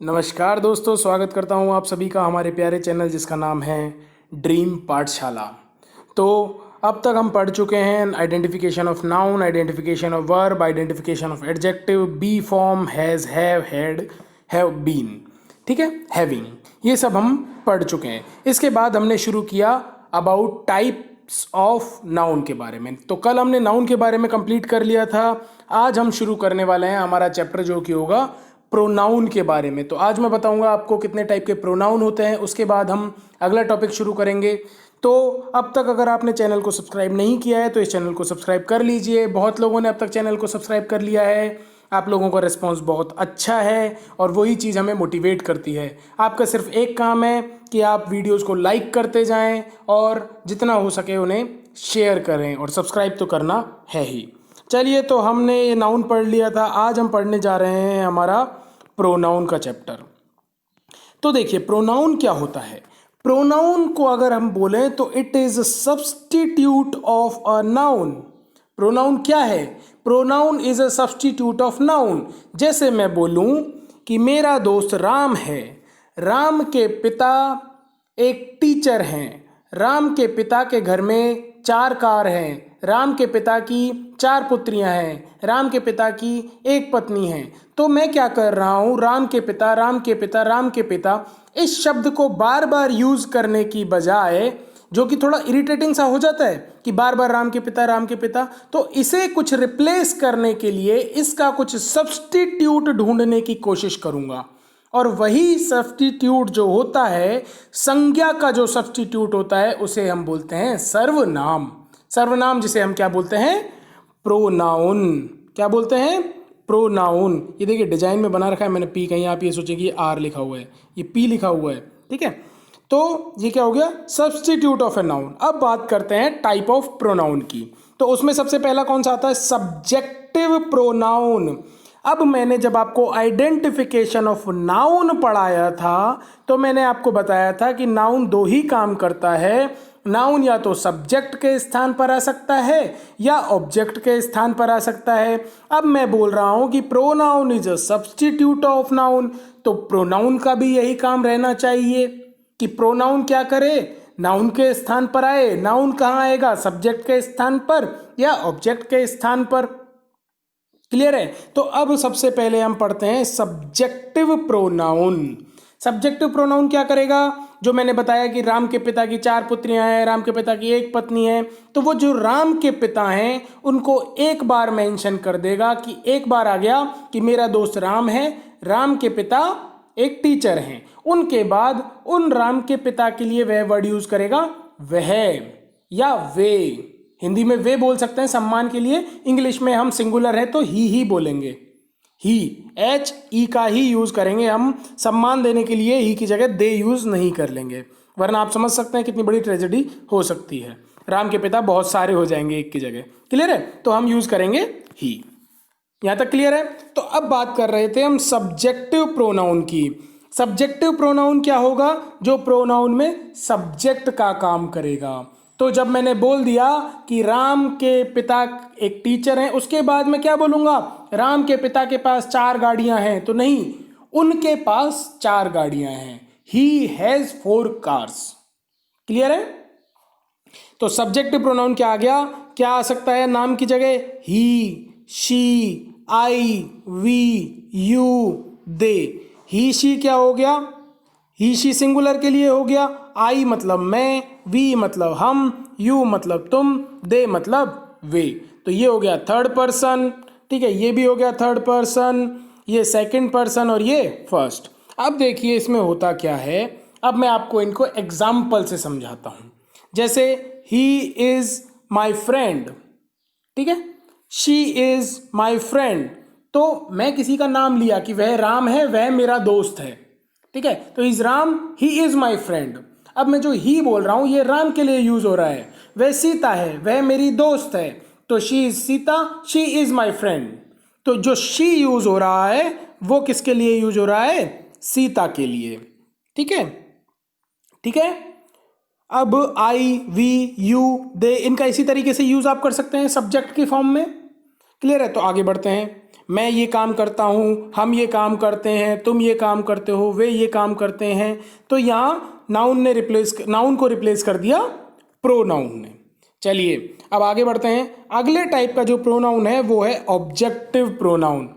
नमस्कार दोस्तों, स्वागत करता हूं आप सभी का हमारे प्यारे चैनल जिसका नाम है ड्रीम पाठशाला। तो अब तक हम पढ़ चुके हैं identification of noun, identification of verb, identification of adjective, be form, has, have, had, have been, ठीक है, हैविंग, ये सब हम पढ़ चुके हैं। इसके बाद हमने शुरू किया अबाउट टाइप्स ऑफ नाउन के बारे में। तो कल हमने नाउन के बारे में कंप्लीट कर लिया था। आज हम शुरू करने वाले हैं हमारा चैप्टर जो कि होगा प्रोनाउन के बारे में। तो आज मैं बताऊंगा आपको कितने टाइप के प्रोनाउन होते हैं, उसके बाद हम अगला टॉपिक शुरू करेंगे। तो अब तक अगर आपने चैनल को सब्सक्राइब नहीं किया है तो इस चैनल को सब्सक्राइब कर लीजिए। बहुत लोगों ने अब तक चैनल को सब्सक्राइब कर लिया है, आप लोगों का रिस्पांस बहुत अच्छा है और वही चीज़ हमें मोटिवेट करती है। आपका सिर्फ एक काम है कि आप वीडियोज़ को लाइक करते जाएँ और जितना हो सके उन्हें शेयर करें, और सब्सक्राइब तो करना है ही। चलिए, तो हमने ये नाउन पढ़ लिया था। आज हम पढ़ने जा रहे हैं हमारा प्रोनाउन का चैप्टर। तो देखिए, प्रोनाउन क्या होता है। प्रोनाउन को अगर हम बोलें तो it is substitute of a noun. Pronoun क्या है? Pronoun is a substitute of noun. जैसे मैं बोलूं कि मेरा दोस्त राम है। राम के पिता एक टीचर हैं। राम के पिता के घर में 4 कार हैं। राम के पिता की 4 पुत्रियां हैं। राम के पिता की एक पत्नी है। तो मैं क्या कर रहा हूँ, राम के पिता, राम के पिता, राम के पिता, इस शब्द को बार बार यूज करने की बजाय, जो कि थोड़ा इरिटेटिंग सा हो जाता है कि बार बार राम के पिता, राम के पिता, तो इसे कुछ रिप्लेस करने के लिए इसका कुछ सब्स्टिट्यूट ढूंढने की कोशिश करूंगा। और वही सब्स्टिट्यूट जो होता है, संज्ञा का जो सब्स्टिट्यूट होता है, उसे हम बोलते हैं सर्वनाम। सर्वनाम जिसे हम क्या बोलते हैं? प्रोनाउन। क्या बोलते हैं? प्रोनाउन। ये देखिए डिजाइन में बना रखा है मैंने पी, कहीं आप ये सोचेंगे ये आर लिखा हुआ है, ये पी लिखा हुआ है, ठीक है। तो ये क्या हो गया? Substitute of a noun. अब बात करते हैं टाइप ऑफ प्रोनाउन की। तो उसमें सबसे पहला कौन सा आता है? Subjective pronoun. अब मैंने जब आपको आइडेंटिफिकेशन ऑफ नाउन पढ़ाया था तो मैंने आपको बताया था कि नाउन 2 ही काम करता है। नाउन या तो सब्जेक्ट के स्थान पर आ सकता है या ऑब्जेक्ट के स्थान पर आ सकता है। अब मैं बोल रहा हूं कि pronoun is a substitute of noun, तो प्रोनाउन का भी यही काम रहना चाहिए कि प्रोनाउन क्या करे? नाउन के स्थान पर आए। नाउन कहाँ आएगा? सब्जेक्ट के स्थान पर या ऑब्जेक्ट के स्थान पर। क्लियर है? तो अब सबसे पहले हम पढ़ते हैं सब्जेक्टिव प्रोनाउन। सब्जेक्टिव प्रोनाउन क्या करेगा? जो मैंने बताया कि राम के पिता की 4 पुत्रियां हैं, राम के पिता की एक पत्नी है, तो वो जो राम के पिता हैं उनको एक बार मेंशन कर देगा कि एक बार आ गया कि मेरा दोस्त राम है, राम के पिता एक टीचर हैं। उनके बाद उन राम के पिता के लिए वह वर्ड यूज करेगा वह या वे। हिंदी में वे बोल सकते हैं सम्मान के लिए, इंग्लिश में हम सिंगुलर है तो ही बोलेंगे। ही, एच ई का ही यूज करेंगे हम। सम्मान देने के लिए ही की जगह दे यूज नहीं कर लेंगे, वरना आप समझ सकते हैं कितनी बड़ी ट्रेजेडी हो सकती है। राम के पिता बहुत सारे हो जाएंगे एक की जगह। क्लियर है? तो हम यूज करेंगे ही। यहां तक क्लियर है? तो अब बात कर रहे थे हम सब्जेक्टिव प्रोनाउन की। सब्जेक्टिव प्रोनाउन क्या होगा? जो प्रोनाउन में सब्जेक्ट का काम करेगा। तो जब मैंने बोल दिया कि राम के पिता एक टीचर हैं, उसके बाद मैं क्या बोलूंगा? राम के पिता के पास 4 गाड़ियां हैं, तो नहीं, उनके पास 4 गाड़ियां हैं। He has 4 cars. क्लियर है? तो सब्जेक्टिव प्रोनाउन क्या आ गया? क्या आ सकता है नाम की जगह? He, she, I, we, you, they. He she क्या हो गया? ही शी सिंगुलर के लिए हो गया। आई मतलब मैं, वी मतलब हम, यू मतलब तुम, दे मतलब वे। तो ये हो गया थर्ड पर्सन, ठीक है। ये भी हो गया थर्ड पर्सन, ये सेकंड पर्सन और ये फर्स्ट। अब देखिए इसमें होता क्या है। अब मैं आपको इनको एग्जाम्पल से समझाता हूं। जैसे ही इज माई फ्रेंड, ठीक है, शी इज माई फ्रेंड। तो मैं किसी का नाम लिया कि वह राम है, वह मेरा दोस्त है, ठीक है। तो is Ram, he is my friend. अब मैं जो ही बोल रहा हूं ये राम के लिए यूज हो रहा है। वह सीता है, वह मेरी दोस्त है, तो she is Sita, she is my friend. तो जो शी यूज हो रहा है वो किसके लिए यूज हो रहा है? सीता के लिए, ठीक है। ठीक है। अब आई, वी, यू, दे, इनका इसी तरीके से यूज आप कर सकते हैं सब्जेक्ट के फॉर्म में। क्लियर है? तो आगे बढ़ते हैं। मैं ये काम करता हूँ, हम ये काम करते हैं, तुम ये काम करते हो, वे ये काम करते हैं, तो यहाँ नाउन को रिप्लेस कर दिया प्रोनाउन ने। चलिए अब आगे बढ़ते हैं। अगले टाइप का जो प्रोनाउन है वो है ऑब्जेक्टिव प्रोनाउन।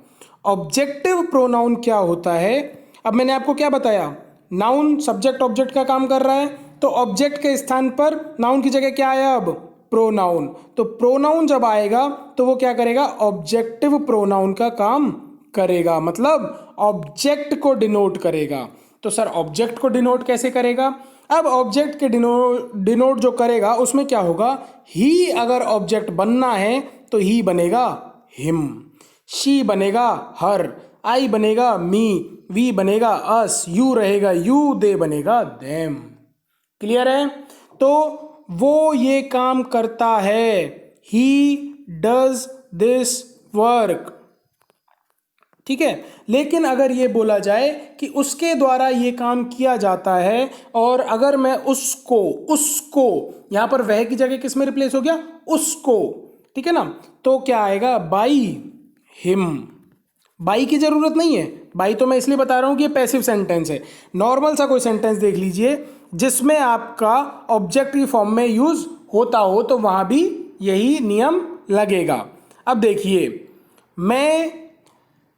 ऑब्जेक्टिव प्रोनाउन क्या होता है? अब मैंने आपको क्या बताया, नाउन सब्जेक्ट ऑब्जेक्ट का काम कर रहा है, तो ऑब्जेक्ट के स्थान पर नाउन की जगह क्या आया अब? प्रोनाउन। तो प्रोनाउन जब आएगा तो वो क्या करेगा? ऑब्जेक्टिव प्रोनाउन का काम करेगा, मतलब ऑब्जेक्ट को डिनोट करेगा। तो सर ऑब्जेक्ट को डिनोट कैसे करेगा? अब ऑब्जेक्ट के डिनोट जो करेगा उसमें क्या होगा? ही अगर ऑब्जेक्ट बनना है तो ही बनेगा हिम, शी बनेगा हर, आई बनेगा मी, वी बनेगा अस, यू रहेगा यू, दे बनेगा देम। क्लियर है? तो वो ये काम करता है, ही डज दिस वर्क। ठीक है, लेकिन अगर ये बोला जाए कि उसके द्वारा ये काम किया जाता है, और अगर मैं उसको यहां पर वह की जगह किस में रिप्लेस हो गया? उसको। ठीक है ना, तो क्या आएगा? By him. बाई की जरूरत नहीं है, बाई तो मैं इसलिए बता रहा हूं कि ये पैसिव सेंटेंस है। नॉर्मल सा कोई सेंटेंस देख लीजिए जिसमें आपका ऑब्जेक्ट की फॉर्म में यूज होता हो, तो वहां भी यही नियम लगेगा। अब देखिए, मैं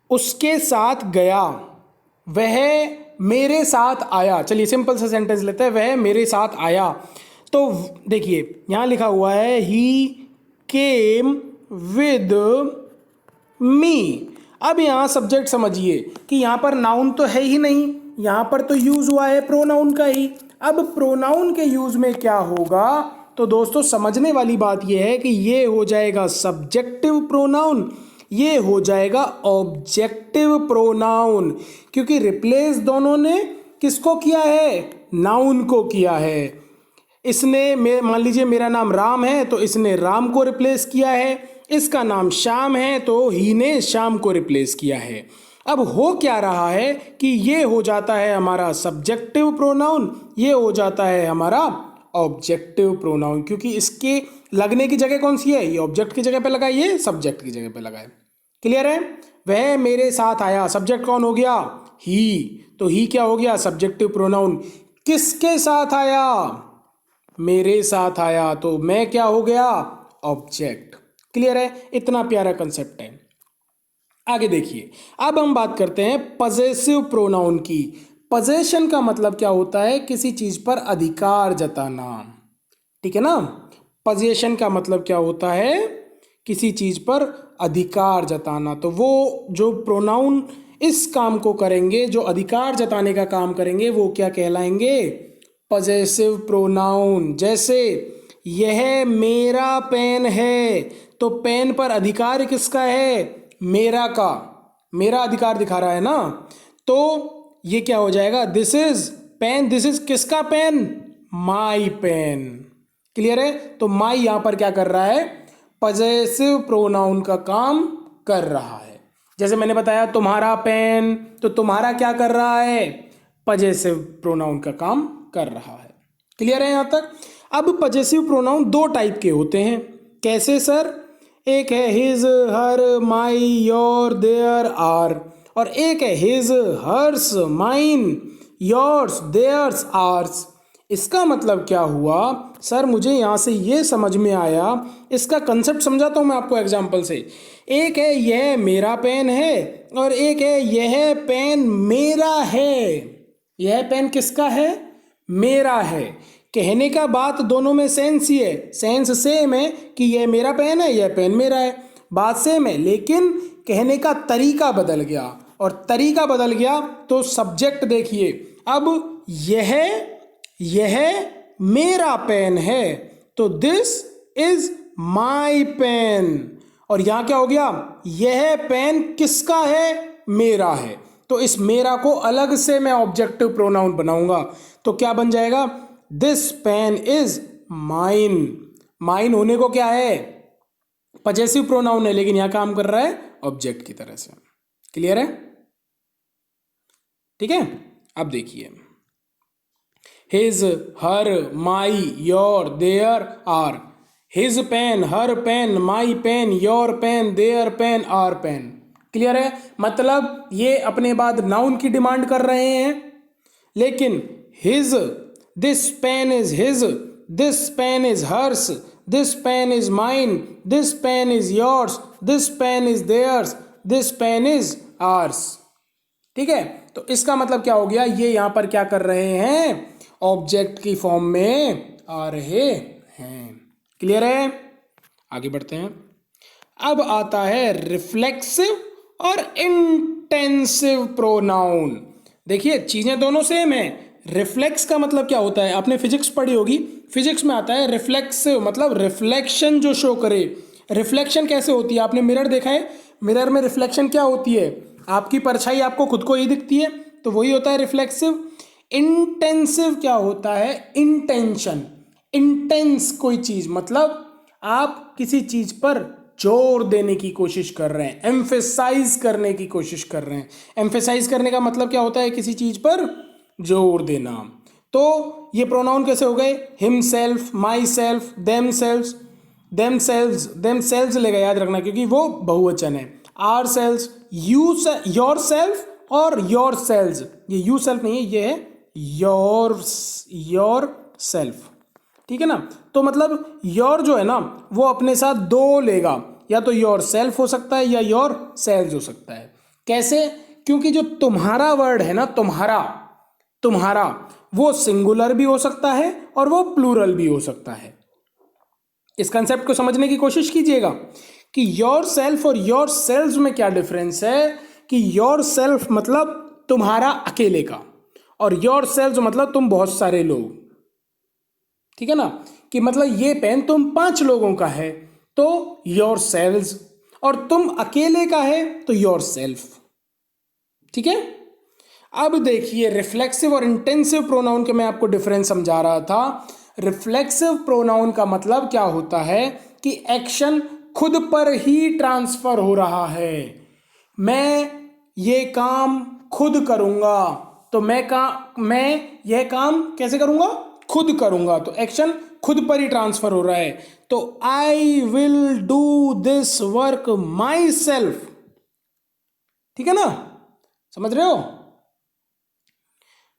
उसके साथ गया, वह मेरे साथ आया। चलिए सिंपल सा सेंटेंस लेते हैं, वह मेरे साथ आया। तो देखिए यहां लिखा हुआ है ही केम विद मी। अब यहां सब्जेक्ट समझिए कि यहां पर नाउन तो है ही नहीं, यहां पर तो यूज हुआ है प्रोनाउन का ही। अब प्रोनाउन के यूज में क्या होगा? तो दोस्तों समझने वाली बात यह है कि ये हो जाएगा सब्जेक्टिव प्रोनाउन, ये हो जाएगा ऑब्जेक्टिव प्रोनाउन, क्योंकि रिप्लेस दोनों ने किसको किया है? नाउन को किया है। इसने मान लीजिए मेरा नाम राम है तो इसने राम को रिप्लेस किया है, इसका नाम श्याम है तो ही ने श्याम को रिप्लेस किया है। अब हो क्या रहा है कि ये हो जाता है हमारा सब्जेक्टिव प्रोनाउन, ये हो जाता है हमारा ऑब्जेक्टिव प्रोनाउन, क्योंकि इसके लगने की जगह कौन सी है? ये ऑब्जेक्ट की जगह पे लगा है, ये सब्जेक्ट की जगह पे लगा है। क्लियर है? वह मेरे साथ आया, सब्जेक्ट कौन हो गया? ही। तो ही क्या हो गया? Subjective pronoun. किसके साथ आया? मेरे साथ आया, तो मैं क्या हो गया? ऑब्जेक्ट। क्लियर है? इतना प्यारा कंसेप्ट है। आगे देखिए, अब हम बात करते हैं पजेसिव प्रोनाउन की। पजेशन का मतलब क्या होता है? किसी चीज पर अधिकार जताना। ठीक है ना? पजेशन का मतलब क्या होता है? किसी चीज पर अधिकार जताना। तो वो जो प्रोनाउन इस काम को करेंगे, जो अधिकार जताने का काम करेंगे, वो क्या कहलाएंगे? Possessive pronoun. जैसे यह मेरा पेन है, तो पेन पर अधिकार किसका है? मेरा का। मेरा अधिकार दिखा रहा है ना, तो ये क्या हो जाएगा? This is pen. This is किसका पेन? My pen. क्लियर है? तो माई यहां पर क्या कर रहा है? पजेसिव प्रोनाउन का काम कर रहा है। जैसे मैंने बताया तुम्हारा पेन, तो तुम्हारा क्या कर रहा है? पजेसिव प्रोनाउन का काम कर रहा है। क्लियर है यहां तक? अब पजेसिव प्रोनाउन दो टाइप के होते हैं। कैसे सर? एक है his, her, my, your, their, our, और एक है his, hers, mine, yours, theirs, ours. इसका मतलब क्या हुआ? सर मुझे यहाँ से ये समझ में आया, इसका कंसेप्ट समझाता हूँ मैं आपको एग्जाम्पल से। एक है यह मेरा पेन है, और एक है यह पेन मेरा है। यह पेन किसका है? मेरा है। कहने का बात दोनों में सेंस ही है, सेंस सेम है कि यह मेरा पेन है, यह पेन मेरा है, बात सेम है, लेकिन कहने का तरीका बदल गया। और तरीका बदल गया तो सब्जेक्ट देखिए, अब यह मेरा पेन है, तो दिस इज माई पेन। और यहां क्या हो गया? यह पेन किसका है? मेरा है। तो इस मेरा को अलग से मैं ऑब्जेक्टिव प्रोनाउन बनाऊंगा, तो क्या बन जाएगा? This pen is mine. Mine होने को क्या है? पजेसिव प्रोनाउन है, लेकिन यहां काम कर रहा है ऑब्जेक्ट की तरह से। क्लियर है? ठीक है? अब देखिए, his, her, my, your, their, our. His pen, her pen, my pen, your pen, their pen, our pen. Clear है? मतलब ये अपने बाद नाउन की डिमांड कर रहे हैं, लेकिन his, this pen is his, this pen is hers, this pen is mine, this pen is yours, this pen is theirs, this pen is ours. ठीक है, तो इसका मतलब क्या हो गया, ये यहां पर क्या कर रहे हैं, ऑब्जेक्ट की फॉर्म में आ रहे हैं। क्लियर है? आगे बढ़ते हैं। अब आता है रिफ्लेक्सिव और इंटेंसिव प्रोनाउन। देखिए चीजें दोनों सेम है। रिफ्लेक्स का मतलब क्या होता है, आपने फिजिक्स पढ़ी होगी, फिजिक्स में आता है रिफ्लेक्सिव मतलब रिफ्लेक्शन जो शो करे। रिफ्लेक्शन कैसे होती है, आपने मिरर देखा है, मिरर में रिफ्लेक्शन क्या होती है, आपकी परछाई आपको खुद को ही दिखती है, तो वही होता है रिफ्लेक्सिव। इंटेंसिव क्या होता है, इंटेंशन, इंटेंस कोई चीज मतलब आप किसी चीज पर जोर देने की कोशिश कर रहे हैं, एम्फेसाइज करने की कोशिश कर रहे हैं। एम्फेसाइज करने का मतलब क्या होता है, किसी चीज पर जोर देना। तो ये प्रोनाउन कैसे हो गए, himself, myself, themself, themselves, themselves लेगा, याद रखना क्योंकि वो बहुवचन है। Ourselves, you, yourself और योर सेल्स, ये यू सेल्फ नहीं है, ये है योर सेल्फ। ठीक है ना, तो मतलब योर जो है ना वो अपने साथ दो लेगा, या तो योर सेल्फ हो सकता है या योर सेल्स हो सकता है। कैसे, क्योंकि जो तुम्हारा वर्ड है ना, तुम्हारा, तुम्हारा वो सिंगुलर भी हो सकता है और वो प्लूरल भी हो सकता है। इस कंसेप्ट को समझने की कोशिश कीजिएगा कि योर सेल्फ और योर सेल्फ में क्या डिफरेंस है। कि योर सेल्फ मतलब तुम्हारा अकेले का, और योर सेल्फ मतलब तुम बहुत सारे लोग। ठीक है ना, कि मतलब ये पेन तुम 5 लोगों का है तो योर सेल्फ, और तुम अकेले का है तो योर सेल्फ। ठीक है, अब देखिए रिफ्लेक्सिव और इंटेंसिव प्रोनाउन के मैं आपको डिफरेंस समझा रहा था। रिफ्लेक्सिव प्रोनाउन का मतलब क्या होता है कि एक्शन खुद पर ही ट्रांसफर हो रहा है। मैं ये काम खुद करूंगा, तो मैं यह काम कैसे करूंगा, खुद करूंगा, तो एक्शन खुद पर ही ट्रांसफर हो रहा है। तो I will do this work my self. ठीक है ना, समझ रहे हो,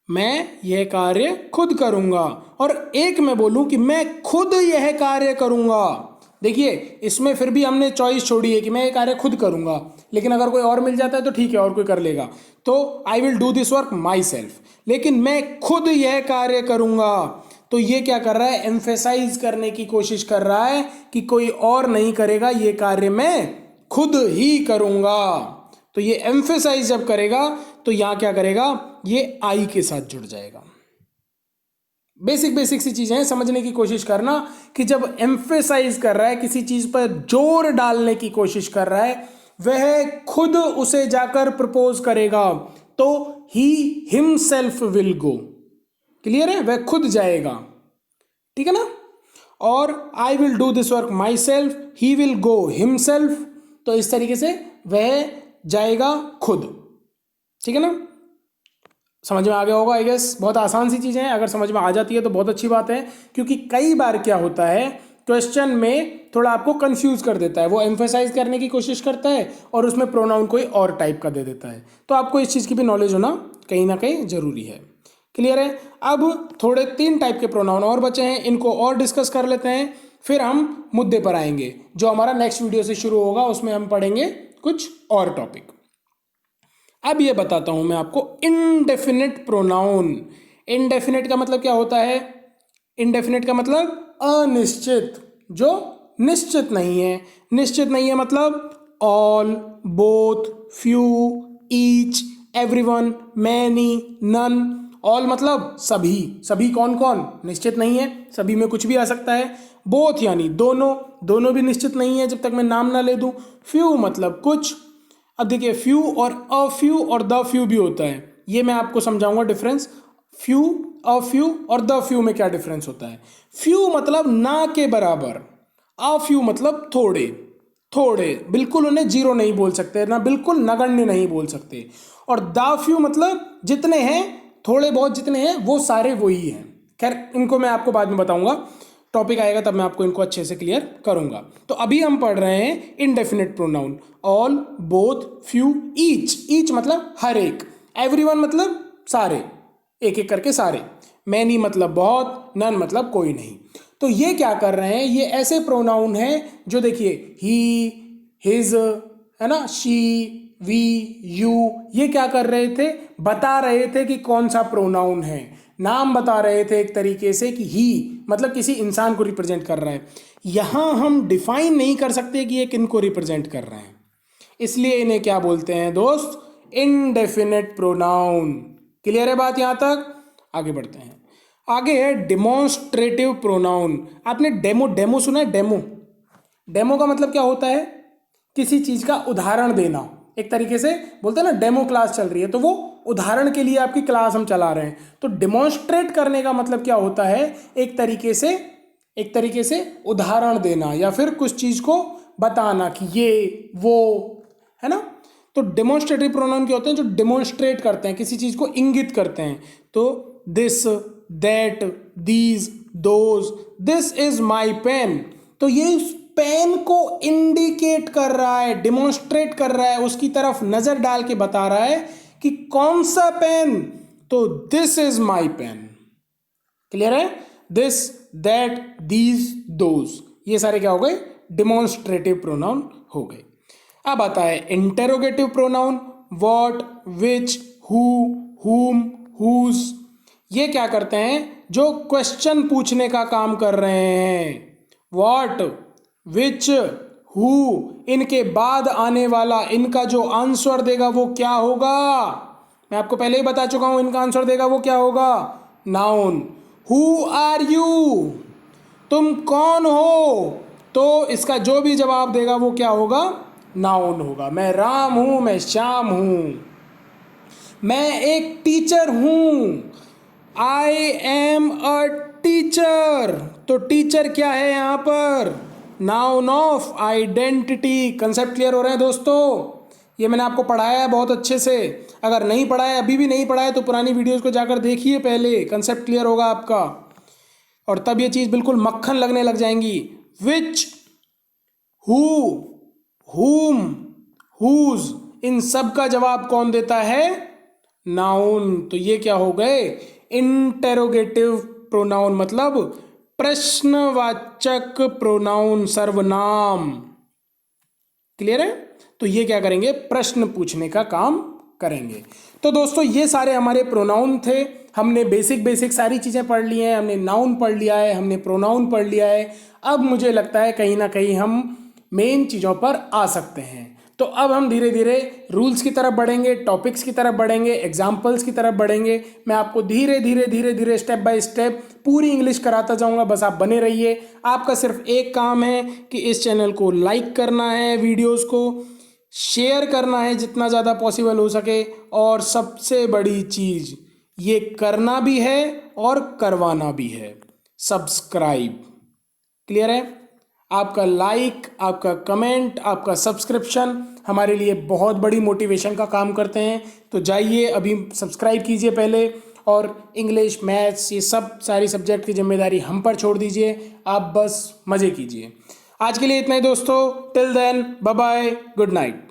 मैं यह कार्य खुद करूंगा, और एक मैं बोलूं कि मैं खुद यह कार्य करूंगा। देखिए इसमें फिर भी हमने चॉइस छोड़ी है कि मैं ये कार्य खुद करूंगा, लेकिन अगर कोई और मिल जाता है तो ठीक है और कोई कर लेगा, तो I will do this work my self, लेकिन मैं खुद यह कार्य करूंगा। तो ये क्या कर रहा है, एम्फेसाइज करने की कोशिश कर रहा है कि कोई और नहीं करेगा, ये कार्य मैं खुद ही करूंगा। तो ये एम्फेसाइज जब करेगा तो यहां क्या करेगा, ये आई के साथ जुड़ जाएगा। बेसिक सी चीजें हैं, समझने की कोशिश करना कि जब एम्फेसाइज कर रहा है, किसी चीज पर जोर डालने की कोशिश कर रहा है, वह खुद उसे जाकर प्रपोज करेगा, तो he himself will go. Clear है, वह खुद जाएगा। ठीक है ना, और I will do this work my self, he will go himself, तो इस तरीके से वह जाएगा खुद। ठीक है ना, समझ में आ गया होगा आई गेस। बहुत आसान सी चीज़ें हैं, अगर समझ में आ जाती है तो बहुत अच्छी बात है, क्योंकि कई बार क्या होता है क्वेश्चन में थोड़ा आपको कंफ्यूज कर देता है, वो एम्फेसाइज करने की कोशिश करता है और उसमें प्रोनाउन कोई और टाइप का दे देता है, तो आपको इस चीज़ की भी नॉलेज होना कहीं ना कहीं ज़रूरी है। क्लियर है, अब थोड़े 3 टाइप के प्रोनाउन और बचे हैं, इनको और डिस्कस कर लेते हैं, फिर हम मुद्दे पर आएंगे। जो हमारा नेक्स्ट वीडियो से शुरू होगा उसमें हम पढ़ेंगे कुछ और टॉपिक। अब ये बताता हूं मैं आपको इनडेफिनिट प्रोनाउन। इनडेफिनिट का मतलब क्या होता है, इनडेफिनिट का मतलब अनिश्चित, जो निश्चित नहीं है। निश्चित नहीं है मतलब all, both, few, each, everyone, many, none. All मतलब सभी, सभी कौन कौन, निश्चित नहीं है, सभी में कुछ भी आ सकता है। बोथ यानी दोनों, दोनों भी निश्चित नहीं है जब तक मैं नाम ना ले दूं। फ्यू मतलब कुछ। अब देखिए फ्यू और अ फ्यू और द फ्यू भी होता है, ये मैं आपको समझाऊंगा डिफरेंस। फ्यू, अ फ्यू और द फ्यू में क्या डिफरेंस होता है। फ्यू मतलब ना के बराबर, अ फ्यू मतलब थोड़े, थोड़े, बिल्कुल उन्हें जीरो नहीं बोल सकते, ना बिल्कुल नगण्य नहीं बोल सकते। और द फ्यू मतलब जितने हैं, थोड़े बहुत जितने हैं वो सारे वही हैं। खैर इनको मैं आपको बाद में बताऊंगा, टॉपिक आएगा तब मैं आपको इनको अच्छे से क्लियर करूंगा। तो अभी हम पढ़ रहे हैं indefinite pronoun. All, both, few, each. Each मतलब हर एक, एवरीवन मतलब सारे, एक एक करके सारे, मैनी मतलब बहुत, नन मतलब कोई नहीं। तो ये क्या कर रहे हैं, ये ऐसे प्रोनाउन हैं जो देखिए ही, हिज, है ना, शी, वी, यू, ये क्या कर रहे थे, बता रहे थे कि कौन सा प्रोनाउन है, नाम बता रहे थे एक तरीके से कि ही मतलब किसी इंसान को रिप्रेजेंट कर रहा है। यहां हम डिफाइन नहीं कर सकते कि ये किन को रिप्रेजेंट कर रहे हैं, इसलिए इन्हें क्या बोलते हैं दोस्त, इनडेफिनेट प्रोनाउन। क्लियर है बात यहां तक? आगे बढ़ते हैं। आगे है डिमॉन्स्ट्रेटिव प्रोनाउन। आपने डेमो सुना है? डेमो का मतलब क्या होता है, किसी चीज का उदाहरण देना। एक तरीके से बोलते हैं ना, डेमो क्लास चल रही है, तो वो उदाहरण के लिए आपकी क्लास हम चला रहे हैं। तो डिमॉन्स्ट्रेट करने का मतलब क्या होता है, एक तरीके से उदाहरण देना या फिर कुछ चीज को बताना कि ये वो, है ना। तो डेमोन्स्ट्रेटिव प्रोनाउन क्या होते हैं, जो डेमोन्स्ट्रेट करते हैं, किसी चीज को इंगित करते हैं। तो this, that, these, those, this is my pen. तो ये उस पेन को इंडिकेट कर रहा है, डिमॉन्स्ट्रेट कर रहा है, उसकी तरफ नजर डाल के बता रहा है कि कौन सा पेन। तो this is my pen. Clear है? दिस, दैट, दीज, दोज, ये सारे क्या हो गए, डिमॉन्स्ट्रेटिव प्रोनाउन हो गए। अब आता है interrogative pronoun. What, which, who, हुम, हुज। ये क्या करते हैं, जो क्वेश्चन पूछने का काम कर रहे हैं। व्हाट, विच, हु, इनके बाद आने वाला, इनका जो आंसर देगा वो क्या होगा, मैं आपको पहले ही बता चुका हूं, इनका आंसर देगा वो क्या होगा, नाउन। हु आर यू, तुम कौन हो, तो इसका जो भी जवाब देगा वो क्या होगा, नाउन होगा। मैं राम हूं, मैं श्याम हूं, मैं एक टीचर हूं, आई एम अ टीचर। तो टीचर क्या है यहां पर, noun of identity. Concept clear हो रहे हैं दोस्तों? ये मैंने आपको पढ़ाया है बहुत अच्छे से। अगर नहीं पढ़ा है, अभी भी नहीं पढ़ा है, तो पुरानी वीडियोस को जाकर देखिए पहले, कंसेप्ट क्लियर होगा आपका, और तब ये चीज बिल्कुल मक्खन लगने लग जाएंगी। विच, हु, हुम, हुज, इन सब का जवाब कौन देता है, नाउन। तो ये क्या हो गए, इंटेरोगेटिव प्रोनाउन, मतलब प्रश्नवाचक प्रोनाउन, सर्वनाम। क्लियर है? तो ये क्या करेंगे, प्रश्न पूछने का काम करेंगे। तो दोस्तों ये सारे हमारे प्रोनाउन थे। हमने बेसिक सारी चीजें पढ़ ली हैं, हमने नाउन पढ़ लिया है, हमने प्रोनाउन पढ़ लिया है। अब मुझे लगता है कहीं ना कहीं हम मेन चीजों पर आ सकते हैं। तो अब हम धीरे धीरे रूल्स की तरफ बढ़ेंगे, टॉपिक्स की तरफ बढ़ेंगे, एग्जाम्पल्स की तरफ बढ़ेंगे। मैं आपको धीरे धीरे स्टेप बाय स्टेप पूरी इंग्लिश कराता जाऊंगा, बस आप बने रहिए। आपका सिर्फ एक काम है कि इस चैनल को लाइक करना है, वीडियोस को शेयर करना है जितना ज़्यादा पॉसिबल हो सके, और सबसे बड़ी चीज़ ये करना भी है और करवाना भी है, सब्सक्राइब। क्लियर है? आपका लाइक, आपका कमेंट, आपका सब्सक्रिप्शन हमारे लिए बहुत बड़ी मोटिवेशन का काम करते हैं। तो जाइए अभी सब्सक्राइब कीजिए पहले, और इंग्लिश, मैथ्स, ये सब सारी सब्जेक्ट की जिम्मेदारी हम पर छोड़ दीजिए, आप बस मज़े कीजिए। आज के लिए इतना ही दोस्तों, till then bye bye, good night.